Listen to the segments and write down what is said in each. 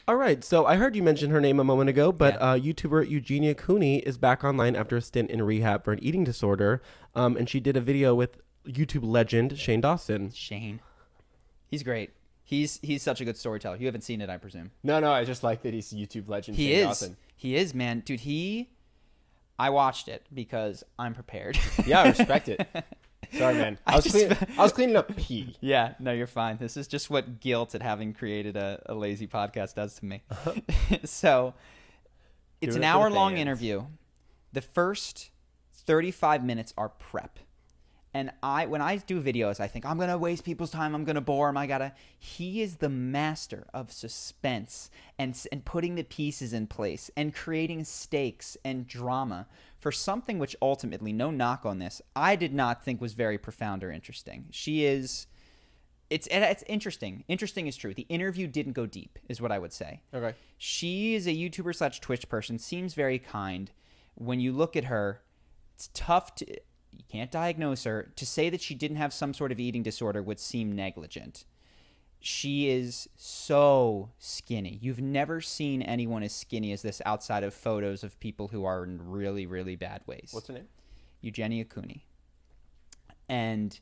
All right, so I heard you mention her name a moment ago, but YouTuber Eugenia Cooney is back online after a stint in rehab for an eating disorder, and she did a video with YouTube legend Shane Dawson. Shane. He's great. He's such a good storyteller. You haven't seen it, I presume. No, I just like that he's YouTube legend Shane Dawson. He is, man. Dude, I watched it because I'm prepared. Yeah, I respect it. Sorry, man. I was cleaning up pee. Yeah, no, you're fine. This is just what guilt at having created a lazy podcast does to me. So, it's an hour-long interview. The first 35 minutes are prep. And when I do videos, I think, I'm going to waste people's time. I'm going to bore them. He is the master of suspense and putting the pieces in place and creating stakes and drama for something which ultimately, no knock on this, I did not think was very profound or interesting. It's interesting. Interesting is true. The interview didn't go deep, is what I would say. Okay. She is a YouTuber / Twitch person, seems very kind. When you look at her, it's tough to... You can't diagnose her. To say that she didn't have some sort of eating disorder would seem negligent. She is so skinny. You've never seen anyone as skinny as this outside of photos of people who are in really, really bad ways. What's her name? Eugenia Cooney. And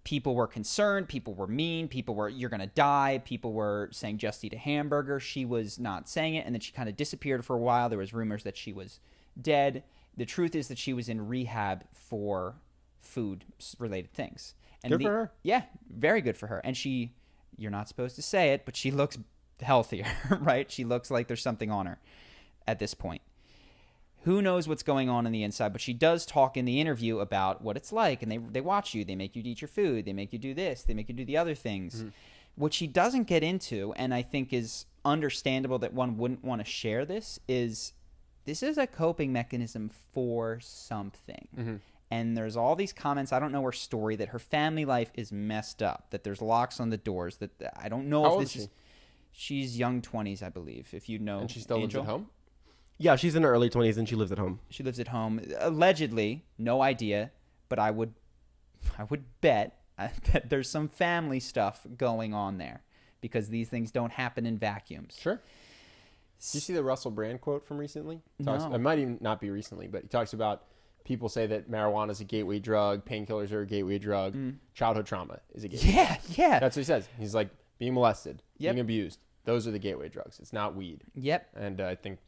people were concerned. People were mean. People were, you're going to die. People were saying, just eat a hamburger. She was not saying it. And then she kind of disappeared for a while. There was rumors that she was dead. The truth is that she was in rehab for food-related things. And good for her. Yeah, very good for her. And you're not supposed to say it, but she looks healthier, right? She looks like there's something on her at this point. Who knows what's going on the inside, but she does talk in the interview about what it's like, and they watch you. They make you eat your food. They make you do this. They make you do the other things. Mm-hmm. What she doesn't get into, and I think is understandable that one wouldn't want to share this is a coping mechanism for something. Mm-hmm. And there's all these comments. I don't know her story, that her family life is messed up, that there's locks on the doors, that I don't know How if this is... She's young 20s, I believe, if you know. And she still lives at home? Yeah, she's in her early 20s and she lives at home. She lives at home. Allegedly, no idea, but I would bet there's some family stuff going on there, because these things don't happen in vacuums. Sure. Did you see the Russell Brand quote from recently? No. It might even not be recently, but he talks about people say that marijuana is a gateway drug, painkillers are a gateway drug, childhood trauma is a gateway drug. Yeah. That's what he says. He's like, being molested, Yep. being abused, those are the gateway drugs. It's not weed. Yep. And I think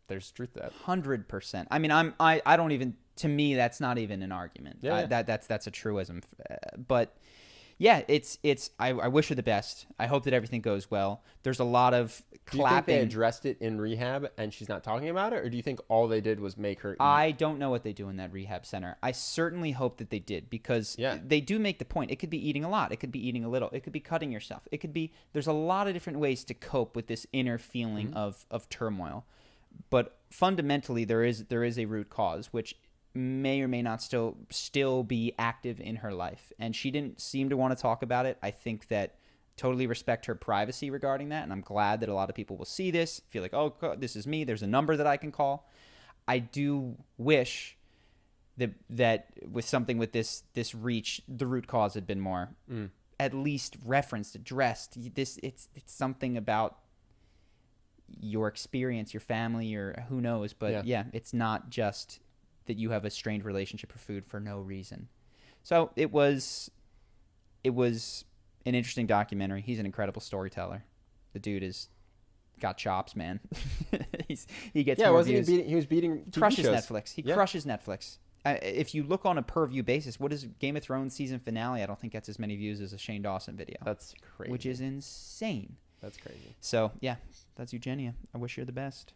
there's truth to that. 100%. I mean, I don't even, to me, that's not even an argument. Yeah. That's a truism. But yeah, I wish her the best. I hope that everything goes well. There's a lot of clapping. Do you think they addressed it in rehab and she's not talking about it? Or do you think all they did was make her eat? I don't know what they do in that rehab center. I certainly hope that they did, because they do make the point. It could be eating a lot. It could be eating a little. It could be cutting yourself. It could be, there's a lot of different ways to cope with this inner feeling of turmoil. But fundamentally, there is a root cause, which may or may not still be active in her life. And she didn't seem to want to talk about it. I think that totally respect her privacy regarding that. And I'm glad that a lot of people will see this, feel like, oh, this is me. There's a number that I can call. I do wish that with something with this reach, the root cause had been more at least referenced, addressed. It's something about your experience, your family, or who knows. But yeah, it's not just that you have a strained relationship with food for no reason. So it was an interesting documentary. He's an incredible storyteller. The dude is got chops, man. He gets more views. He was beating TV crushes shows. Netflix. He crushes Netflix. If you look on a per view basis, what is Game of Thrones season finale? I don't think gets as many views as a Shane Dawson video. That's crazy. Which is insane. That's crazy. So yeah, that's Eugenia. I wish her the best.